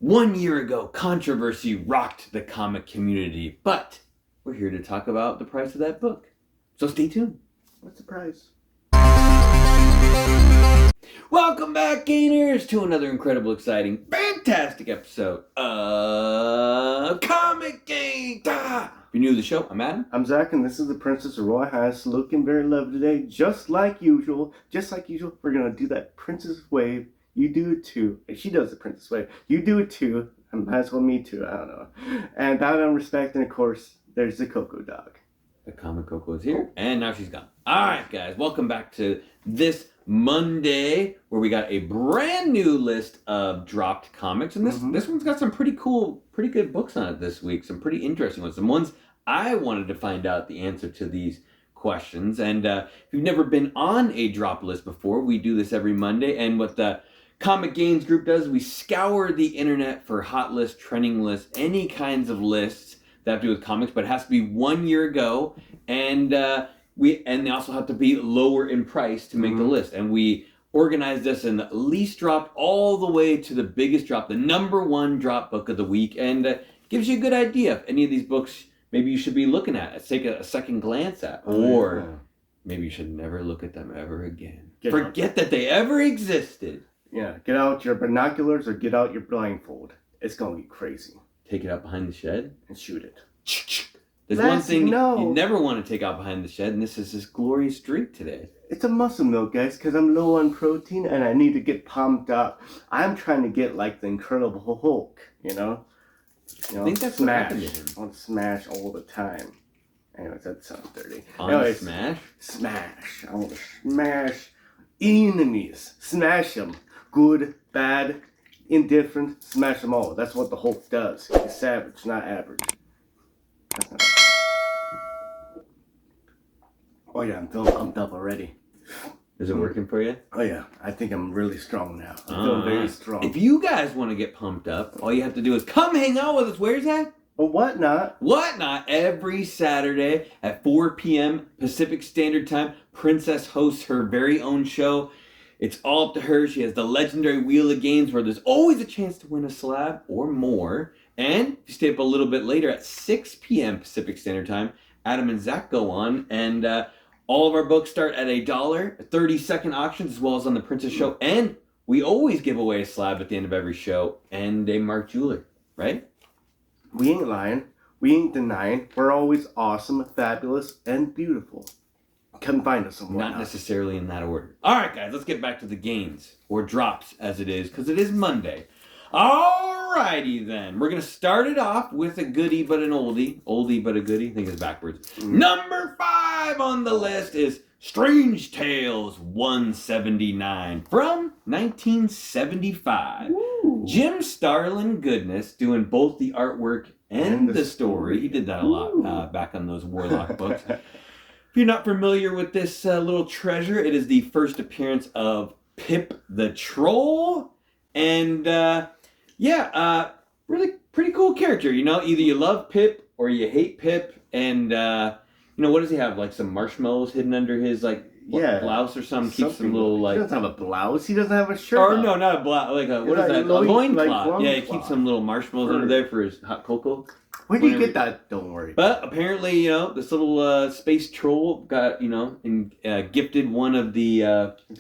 1 year ago, controversy rocked the comic community, but we're here to talk about the price of that book. So stay tuned. What's the price? Welcome back, Gainers, to another incredible, exciting, fantastic episode of ComicGains. If you're new to the show, I'm Adam. I'm Zach, and this is the Princess of Roy House, looking very lovely today, just like usual. We're gonna do that princess wave. You do it too. She does the princess wave. You do it too. And might as well me too. I don't know. And bow down respect, and of course, there's the Coco dog. The comic Coco is here, and now she's gone. All right, guys, welcome back to this Monday, where we got a brand new list of dropped comics, and this one's got some pretty good books on it this week. Some pretty interesting ones. Some ones I wanted to find out the answer to these questions. And if you've never been on a drop list before, we do this every Monday, and what the ComicGains group does, we scour the internet for hot lists, trending lists, any kinds of lists that have to do with comics, but it has to be 1 year ago, and they also have to be lower in price to make the list. And we organize this in the least dropped all the way to the biggest drop, the number one drop book of the week, and gives you a good idea if any of these books maybe you should be looking at, take a second glance at, or maybe you should never look at them ever again. Forget that they ever existed. Yeah, get out your binoculars or get out your blindfold. It's gonna be crazy. Take it out behind the shed and shoot it. There's one thing you never want to take out behind the shed, and this is this glorious drink today. It's a muscle milk, guys, because I'm low on protein and I need to get pumped up. I'm trying to get like the Incredible Hulk, you know? I think that's smash. What happened to him. I want to smash all the time. Anyways, that sounds dirty. Smash? Smash. I want to smash enemies. Smash them. Good, bad, indifferent, smash them all. That's what the Hulk does. He's savage, not average. That's not average. Oh yeah, I'm feeling pumped up already. Is it working for you? Oh yeah, I think I'm really strong now. I'm feeling very strong. If you guys want to get pumped up, all you have to do is come hang out with us. Where's that? Well, Whatnot every Saturday at 4 p.m. Pacific Standard Time. Princess hosts her very own show. It's all up to her. She has the legendary Wheel of Games, where there's always a chance to win a slab or more. And if you stay up a little bit later at 6 p.m. Pacific Standard Time, Adam and Zach go on, and all of our books start at $1, 30-second auctions, as well as on the Princess Show. And we always give away a slab at the end of every show and a marked jeweler, right? We ain't lying. We ain't denying. We're always awesome, fabulous, and beautiful. Come find us somewhere. Not necessarily in that order. All right, guys, let's get back to the gains, or drops as it is, because it is Monday. All righty, then. We're going to start it off with a goodie but an oldie. Oldie but a goodie. I think it's backwards. Number 5 on the list is Strange Tales 179 from 1975. Ooh. Jim Starlin goodness doing both the artwork and the story. He did that a lot back on those Warlock books. If you're not familiar with this little treasure, it is the first appearance of Pip the Troll. And really pretty cool character. You know, either you love Pip or you hate Pip. And, what does he have? Like some marshmallows hidden under his, blouse or something? Keeps some little, He doesn't have a blouse. He doesn't have a shirt. Or no, not a blouse. Like a, what is that? A loincloth. Yeah, he keeps some little marshmallows under there for his hot cocoa. Where do you get that? Don't worry. But apparently, this little space troll got, gifted one of the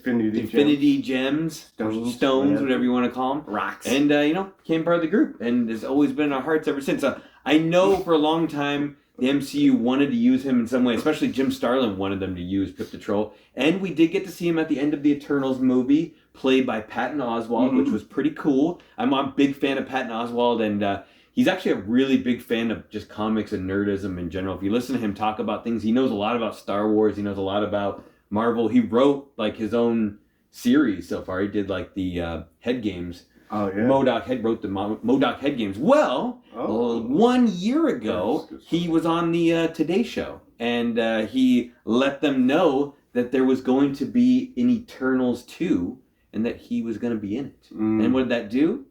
Infinity Gems, stones, whatever you want to call them. Rocks. And, became part of the group and has always been in our hearts ever since. I know for a long time the MCU wanted to use him in some way, especially Jim Starlin wanted them to use Pip the Troll. And we did get to see him at the end of the Eternals movie, played by Patton Oswalt, which was pretty cool. I'm a big fan of Patton Oswalt, and he's actually a really big fan of just comics and nerdism in general. If you listen to him talk about things, he knows a lot about Star Wars. He knows a lot about Marvel. He wrote his own series so far. He did the Head Games. Oh yeah. MODOK wrote the MODOK Head Games. Well, 1 year ago, he was on the Today Show, and he let them know that there was going to be an Eternals 2, and that he was going to be in it. And what did that do?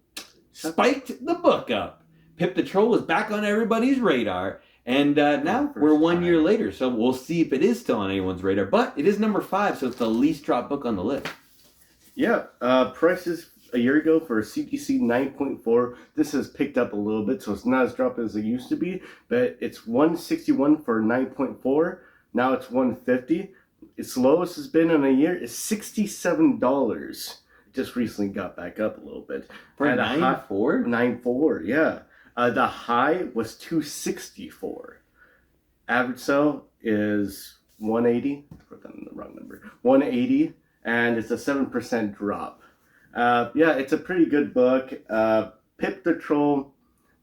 Spiked the book up. Pip the Troll was back on everybody's radar, and now we're 1 year later, so we'll see if it is still on anyone's radar. But it is number 5, so it's the least dropped book on the list. Yeah, price is a year ago for a CGC 9.4. This has picked up a little bit, so it's not as dropped as it used to be, but it's $161 for 9.4. Now it's $150. Its lowest has been in a year is $67. Just recently got back up a little bit. For 9.4? 9.4, yeah. The high was $264. Average sale is $180. Put that in the wrong number. $180, and it's a 7% drop. Yeah, it's a pretty good book. Pip the Troll,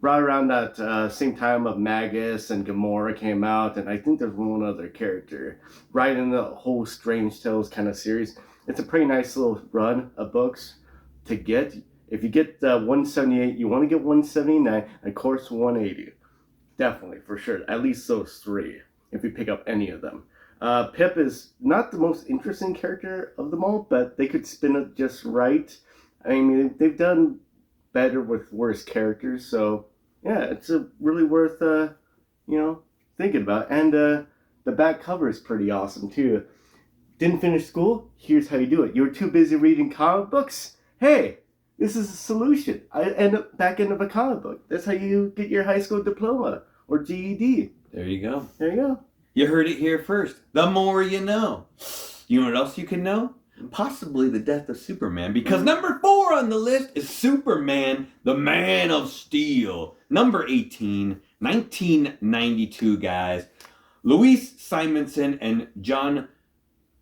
right around that same time of Magus and Gamora came out, and I think there's one other character right in the whole Strange Tales kind of series. It's a pretty nice little run of books to get. If you get 178, you want to get 179, and of course 180. Definitely, for sure. At least those three, if you pick up any of them. Pip is not the most interesting character of them all, but they could spin it just right. I mean, they've done better with worse characters, so yeah, it's a really worth thinking about. And the back cover is pretty awesome too. Didn't finish school? Here's how you do it. You were too busy reading comic books? Hey, this is a solution. I end up back end of a comic book. That's how you get your high school diploma or GED. There you go. There you go. You heard it here first. The more you know. You know what else you can know? Possibly the death of Superman. Because number 4 on the list is Superman, the Man of Steel. Number 18, 1992, guys. Luis Simonson and John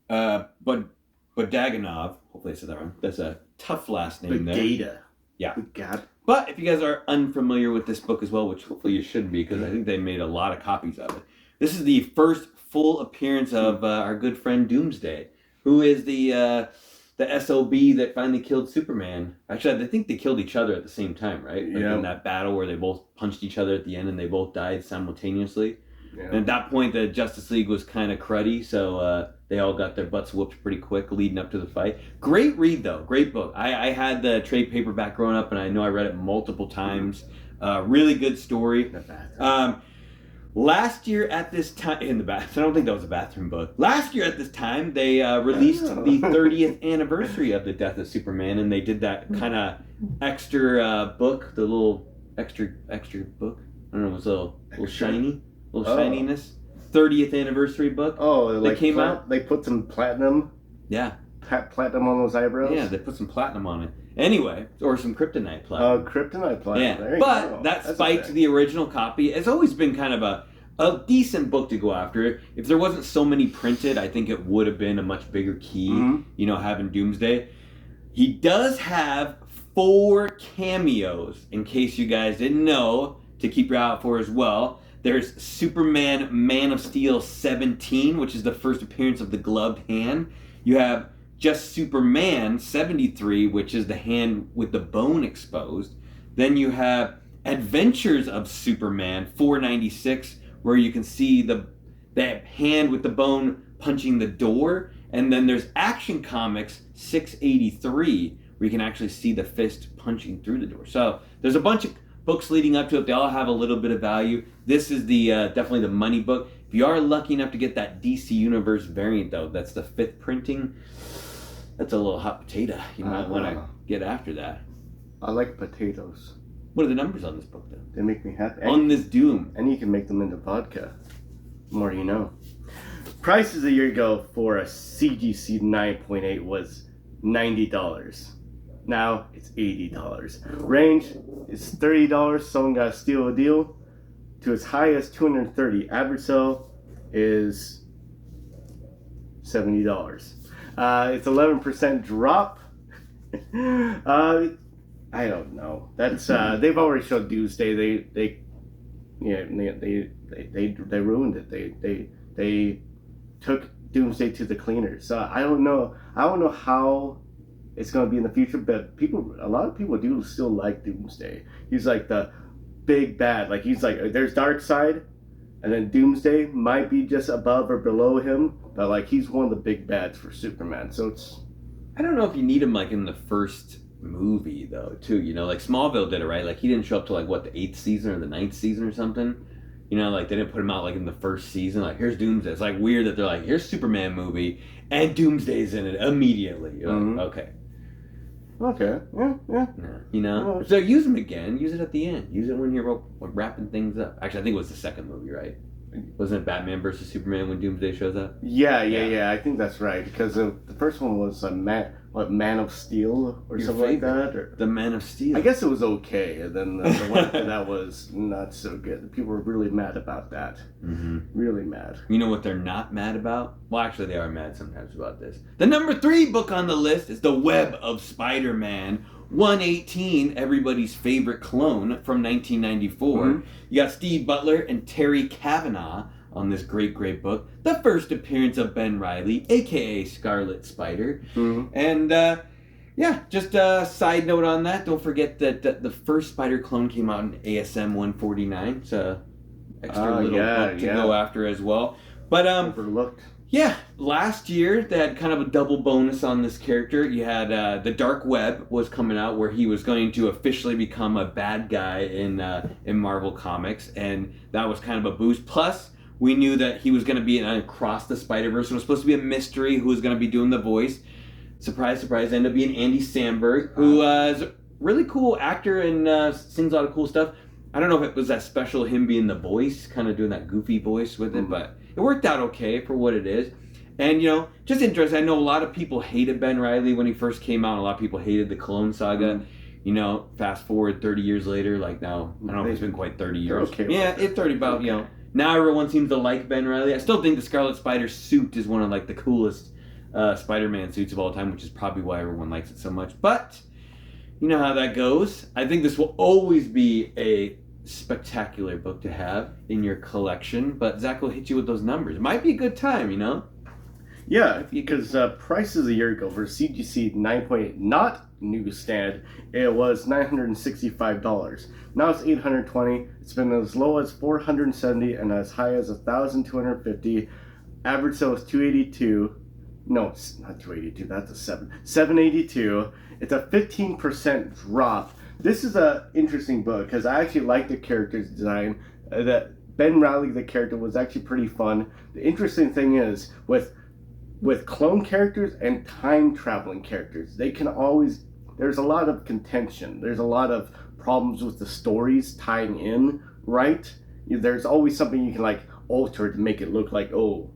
Bogdanov. Hopefully I said that wrong. That's a tough last name there. Bogata. Yeah. God. But if you guys are unfamiliar with this book as well, which hopefully you should be, because I think they made a lot of copies of it. This is the first full appearance of our good friend Doomsday, who is the SOB that finally killed Superman. Actually, I think they killed each other at the same time, right? Like in that battle where they both punched each other at the end and they both died simultaneously. Yeah. And at that point, the Justice League was kind of cruddy, so they all got their butts whooped pretty quick leading up to the fight. Great read, though. Great book. I had the trade paperback growing up, and I know I read it multiple times. Really good story. Last year at this time, in the bath, I don't think that was a bathroom book. Last year at this time, they released the 30th anniversary of the death of Superman, and they did that kind of extra book, the little extra book. I don't know, it was a little shiny, shininess. 30th anniversary book. Oh, that came out. They put some platinum. Yeah. Platinum on those eyebrows. Yeah, they put some platinum on it. Anyway, or some kryptonite platinum. Kryptonite platinum. Yeah, but that spiked the original copy. It's always been kind of a decent book to go after. If there wasn't so many printed, I think it would have been a much bigger key, having Doomsday. He does have 4 cameos, in case you guys didn't know, to keep your eye out for as well. There's Superman Man of Steel 17, which is the first appearance of the gloved hand. You have Just Superman 73, which is the hand with the bone exposed. Then you have Adventures of Superman 496, where you can see that hand with the bone punching the door. And then there's Action Comics 683, where you can actually see the fist punching through the door. So there's a bunch of books leading up to it. They all have a little bit of value. This is the definitely the money book. If you are lucky enough to get that DC Universe variant, though, that's the 5th printing. That's a little hot potato. You might want to get after that. I like potatoes. What are the numbers on this book, though? They make me happy. On this Doom. And you can make them into vodka. More you know. Prices a year ago for a CGC 9.8 was $90. Now it's $80. Range is $30. Someone got to steal a deal. To as high as $230. Average sale is $70. It's 11% drop. I don't know. That's they've already showed Doomsday. They ruined it. They took Doomsday to the cleaners. So I don't know. I don't know how it's going to be in the future, but a lot of people do still like Doomsday. He's like the big bad. Like he's like there's Darkseid, and then Doomsday might be just above or below him, but like he's one of the big bads for Superman. So it's I don't know if you need him like in the first movie though, too. Like Smallville did it, right? Like he didn't show up till like what, the 8th season or the 9th season or something. Like they didn't put him out like in the first season. Like here's Doomsday. It's like weird that they're like here's Superman movie and Doomsday's in it immediately. You're like, okay. Okay. Yeah. Yeah, you know? If they're use them again, use it at the end. Use it when you're wrapping things up. Actually, I think it was the second movie, right? Wasn't it Batman versus Superman when Doomsday shows up? Yeah. I think that's right because the first one was Man of Steel or something like that. Or, the Man of Steel. I guess it was okay, and then the one after that was not so good. People were really mad about that. Mm-hmm. Really mad. You know what they're not mad about? Well, actually, they are mad sometimes about this. The number 3 book on the list is The Web of Spider-Man 118, everybody's favorite clone from 1994. Mm-hmm. You got Steve Butler and Terry Kavanagh on this great book. The first appearance of Ben Reilly, a.k.a. Scarlet Spider. Mm-hmm. And, just a side note on that. Don't forget that the first Spider clone came out in ASM 149. It's a extra little book to go after as well. But, overlooked. Yeah, last year they had kind of a double bonus on this character. You had The Dark Web was coming out where he was going to officially become a bad guy in Marvel Comics, and that was kind of a boost. Plus, we knew that he was going to be in Across the Spider-Verse. It was supposed to be a mystery who was going to be doing the voice. Surprise, surprise, ended up being Andy Samberg, who is a really cool actor and sings a lot of cool stuff. I don't know if it was that special, him being the voice, kind of doing that goofy voice with it, but it worked out okay for what it is. And, just interesting, I know a lot of people hated Ben Reilly when he first came out. A lot of people hated the Clone Saga. Fast forward 30 years later, like now, I don't know if it's been quite 30 years. Okay, it's 30, about, now everyone seems to like Ben Reilly. I still think the Scarlet Spider suit is one of, like, the coolest Spider-Man suits of all time, which is probably why everyone likes it so much. But, you know how that goes. I think this will always be a spectacular book to have in your collection, but Zach will hit you with those numbers. It might be a good time, Yeah, because prices a year ago for CGC 9.8, not newsstand, it was $965. Now it's $820. It's been as low as $470 and as high as $1,250. Average sale is $282. No, it's not $282. That's a 7. $782. It's a 15% drop. This is an interesting book because I actually like the character's design. That Ben Reilly, the character, was actually pretty fun. The interesting thing is with clone characters and time traveling characters, there's a lot of contention. There's a lot of problems with the stories tying in, right? There's always something you can alter to make it look like, I want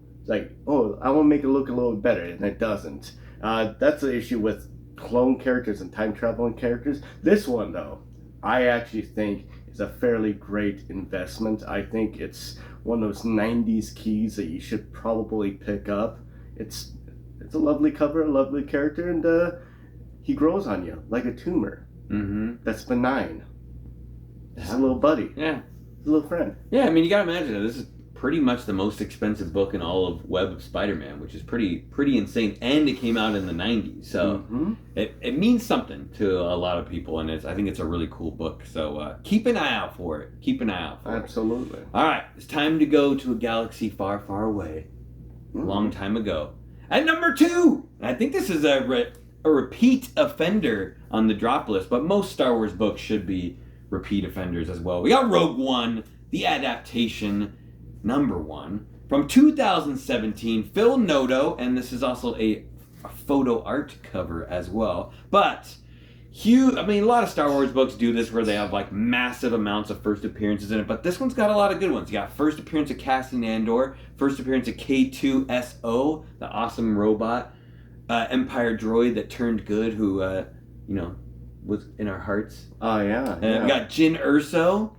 to make it look a little better, and it doesn't. That's the issue with clone characters and time traveling characters. This one, though, I actually think is a fairly great investment. I think it's one of those 90s keys that you should probably pick up. It's a lovely cover, a lovely character, and he grows on you like a tumor. Mm-hmm. That's benign. Just a little buddy. Yeah. A little friend. Yeah, I mean, you gotta imagine that this is pretty much the most expensive book in all of Web of Spider-Man, which is pretty insane, and it came out in the 90s, so it means something to a lot of people, and I think it's a really cool book, so keep an eye out for it. Absolutely. Alright, it's time to go to a galaxy far, far away, a long time ago. At number 2, I think this is a repeat offender on the drop list, but most Star Wars books should be repeat offenders as well. We got Rogue One, the adaptation, number 1 from 2017, Phil Noto, and this is also a photo art cover as well. But a lot of Star Wars books do this where they have massive amounts of first appearances in it, but this one's got a lot of good ones. You got first appearance of Cassian Andor, first appearance of K2SO, the awesome robot, Empire droid that turned good, who was in our hearts. Oh yeah. And we got Jyn Erso,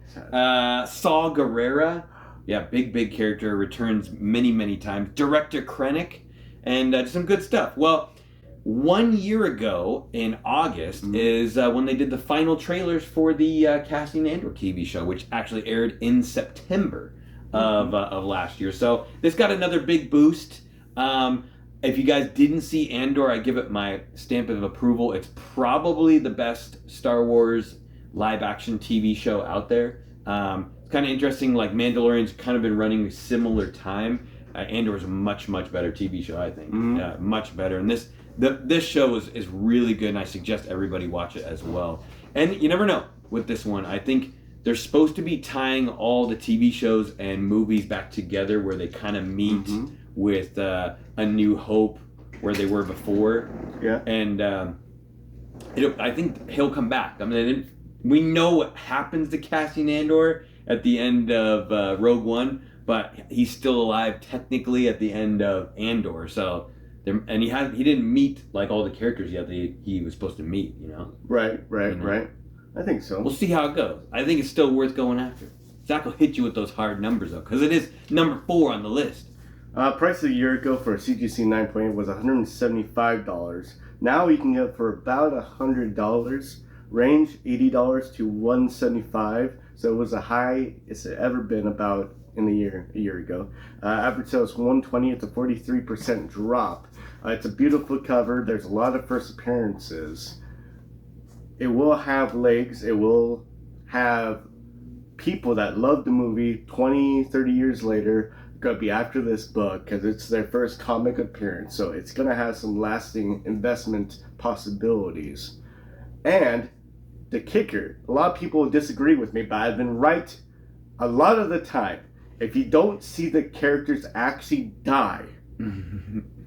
Saw Gerrera. Yeah, big character, returns many times. Director Krennic, and just some good stuff. Well, 1 year ago in August is when they did the final trailers for the Cassian Andor TV show, which actually aired in September of last year. So this got another big boost. If you guys didn't see Andor, I give it my stamp of approval. It's probably the best Star Wars live-action TV show out there. It's kind of interesting, Mandalorian's kind of been running a similar time. Andor is a much better TV show, I think. Much better. And this show is really good, and I suggest everybody watch it as well. And you never know with this one. I think they're supposed to be tying all the TV shows and movies back together where they kind of meet with A New Hope, where they were before. Yeah. And I think he'll come back. I mean, we know what happens to Cassian Andor at the end of Rogue One, but he's still alive technically at the end of Andor. So, and he didn't meet like all the characters yet that he was supposed to meet. You know. Right. You know? Right. I think so. We'll see how it goes. I think it's still worth going after. Zach will hit you with those hard numbers though, because it is number 4 on the list. Price a year ago for a CGC 9.8 was $175. Now you can get it for about $100. Range $80 to $175. So it was the high it's ever been about in a year ago. Average sales $120. It's a 43% drop. It's a beautiful cover. There's a lot of first appearances. It will have legs. It will have people that love the movie 20, 30 years later going to be after this book because it's their first comic appearance. So it's going to have some lasting investment possibilities. And the kicker, a lot of people disagree with me, but I've been right a lot of the time. If you don't see the characters actually die,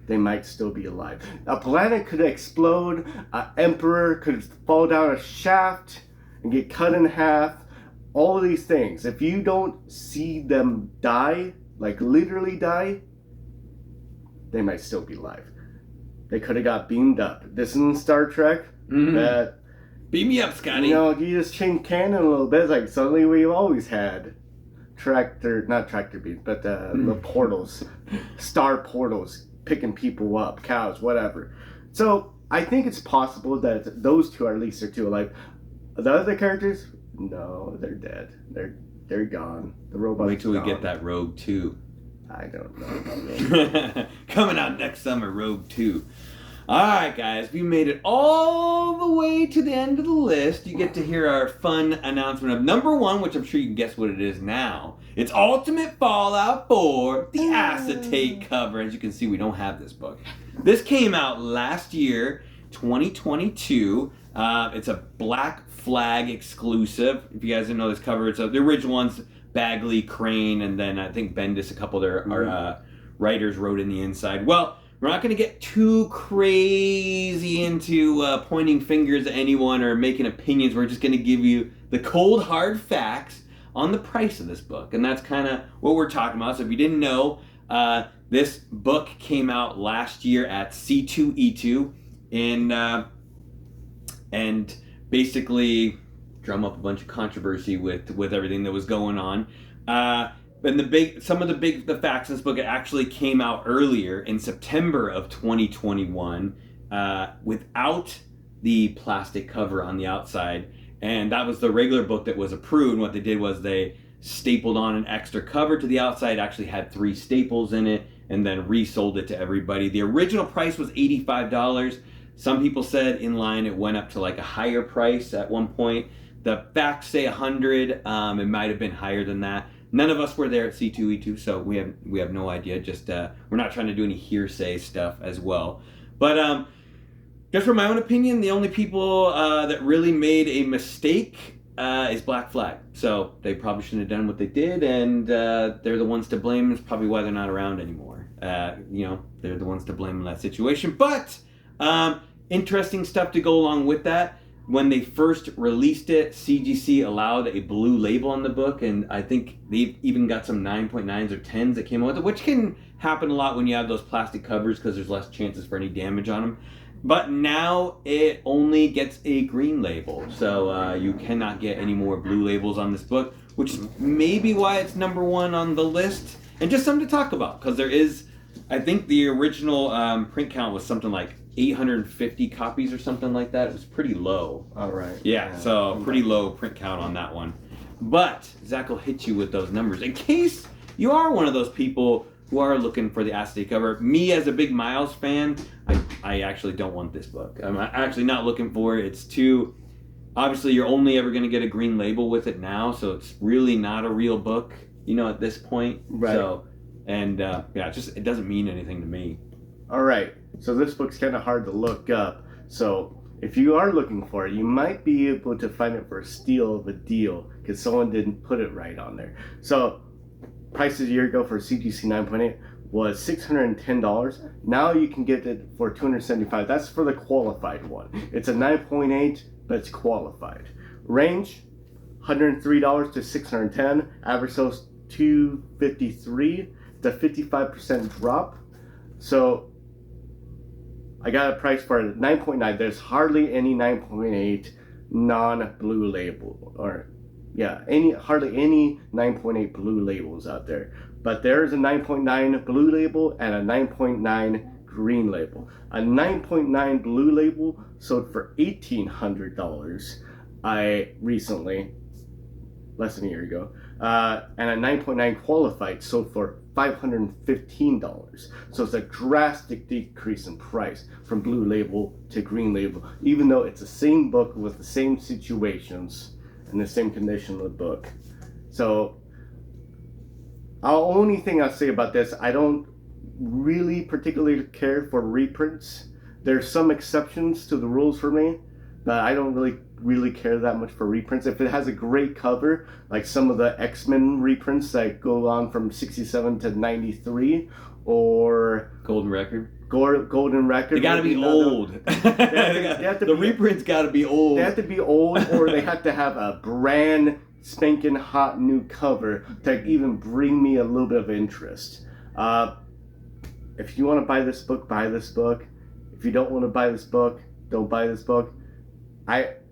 they might still be alive. A planet could explode, an emperor could fall down a shaft and get cut in half. All of these things, if you don't see them die, like literally die, they might still be alive. They could have got beamed up. This isn't Star Trek. Beam me up, Scotty. You know, you just change canon a little bit. It's like suddenly we've always had not tractor beams, but the portals, star portals, picking people up, cows, whatever. So I think it's possible that those two are at least are two alive. The other characters, no, they're dead. They're gone. The robots. Wait till we get that Rogue 2. I don't know. Coming out next summer, Rogue 2. Alright guys, we made it all the way to the end of the list. You get to hear our fun announcement of number 1, which I'm sure you can guess what it is now. It's Ultimate Fallout 4, the Acetate cover. As you can see, we don't have this book. This came out last year, 2022. It's a Black Flag exclusive. If you guys didn't know this cover, it's the original one's Bagley, Crane, and then I think Bendis, a couple of their writers wrote in the inside. Well, we're not going to get too crazy into pointing fingers at anyone or making opinions. We're just going to give you the cold, hard facts on the price of this book. And that's kind of what we're talking about. So if you didn't know, this book came out last year at C2E2 and basically drum up a bunch of controversy with everything that was going on. And the facts in this book, it actually came out earlier in September of 2021 without the plastic cover on the outside. And that was the regular book that was approved. And what they did was they stapled on an extra cover to the outside. It actually had 3 staples in it and then resold it to everybody. The original price was $85. Some people said in line it went up to like a higher price at one point. The facts say $100. It might have been higher than that. None of us were there at C2E2, so we have no idea. Just we're not trying to do any hearsay stuff as well. But just from my own opinion, the only people that really made a mistake is Black Flag. So they probably shouldn't have done what they did, and they're the ones to blame. It's probably why they're not around anymore. They're the ones to blame in that situation. But interesting stuff to go along with that. When they first released it, CGC allowed a blue label on the book, and I think they've even got some 9.9s or 10s that came out with it, which can happen a lot when you have those plastic covers because there's less chances for any damage on them. But now it only gets a green label, so you cannot get any more blue labels on this book, which is maybe why it's number 1 on the list. And just something to talk about, because there is, I think the original print count was something like 850 copies or something like that. It was pretty low. All right. Yeah, so pretty low print count on that one. But Zach will hit you with those numbers in case you are one of those people who are looking for the Acetate cover. Me, as a big Miles fan, I actually don't want this book. I'm actually not looking for it. It's too... Obviously, you're only ever going to get a green label with it now, so it's really not a real book, at this point. Right. So, and it doesn't mean anything to me. All right. So this book's kind of hard to look up. So if you are looking for it, you might be able to find it for a steal of a deal because someone didn't put it right on there. So price a year ago for CGC 9.8 was $610. Now you can get it for $275. That's for the qualified one. It's a 9.8, but it's qualified. Range, $103 to $610. Average sales $253. It's a 55% drop. So I got a price for a 9.9. There's hardly any 9.8 non-blue label, or hardly any 9.8 blue labels out there. But there's a 9.9 blue label and a 9.9 green label. A 9.9 blue label sold for $1,800 recently, less than a year ago. And a 9.9 qualified sold for $515. So it's a drastic decrease in price from blue label to green label, even though it's the same book with the same situations and the same condition of the book. So the only thing I'll say about this, I don't really particularly care for reprints. There's some exceptions to the rules for me, but I don't really care that much for reprints. If it has a great cover, like some of the X-Men reprints that go on from 67 to 93, or Golden Record. They gotta be old. The reprints gotta be old. They have to be old, or they have to have a brand spanking hot new cover to even bring me a little bit of interest. If you want to buy this book, buy this book. If you don't want to buy this book, don't buy this book.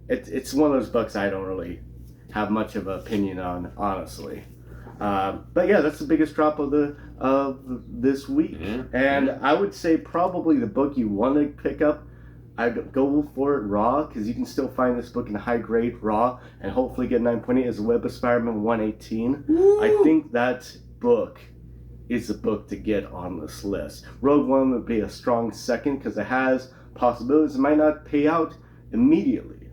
It's one of those books I don't really have much of an opinion on, honestly. But yeah, that's the biggest drop of this week. Yeah. And I would say probably the book you want to pick up, I'd go for it raw, because you can still find this book in high grade raw and hopefully get 9.8 as a Web of Spider-Man 118. Woo! I think that book is the book to get on this list. Rogue One would be a strong second because it has possibilities. It might not pay out immediately,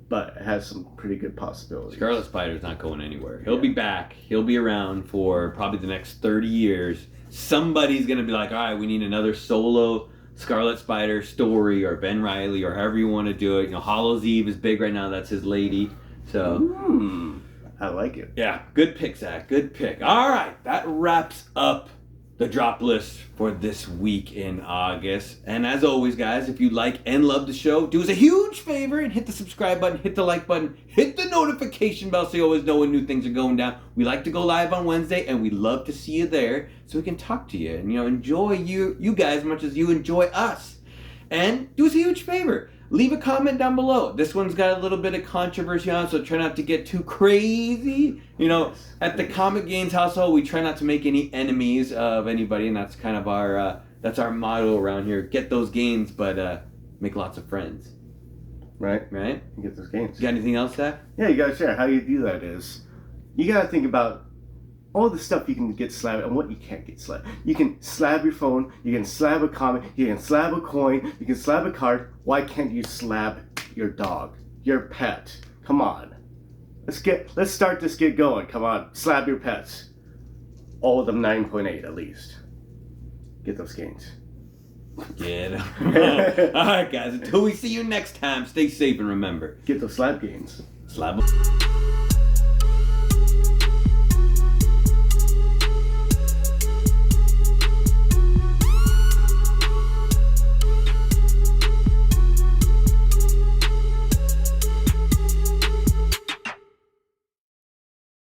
but it has some pretty good possibilities. Scarlet Spider's not going anywhere. He'll be back. He'll be around for probably the next 30 years. Somebody's going to be like, all right, we need another solo Scarlet Spider story, or Ben Reilly, or however you want to do it. Hollow's Eve is big right now. That's his lady. So, I like it. Yeah, good pick, Zach. Good pick. All right, that wraps up the drop list for this week in August. And as always, guys, if you like and love the show, do us a huge favor and hit the subscribe button, hit the like button, hit the notification bell so you always know when new things are going down. We like to go live on Wednesday, and we love to see you there so we can talk to you and enjoy you guys as much as you enjoy us. And do us a huge favor. Leave a comment down below. This one's got a little bit of controversy on it, so try not to get too crazy. At the ComicGains household, we try not to make any enemies of anybody, and that's kind of our motto around here. Get those gains, but make lots of friends. Right? You get those gains. Got anything else, Zach? Yeah, you gotta share. How you do that is, you gotta think about all the stuff you can get slabbed and what you can't get slabbed. You can slab your phone, you can slab a comic, you can slab a coin, you can slab a card. Why can't you slab your dog, your pet? Come on. Let's start this get going. Come on, slab your pets. All of them 9.8 at least. Get those gains. Yeah. All right, guys. Until we see you next time, stay safe and remember. Get those slab gains. Slab.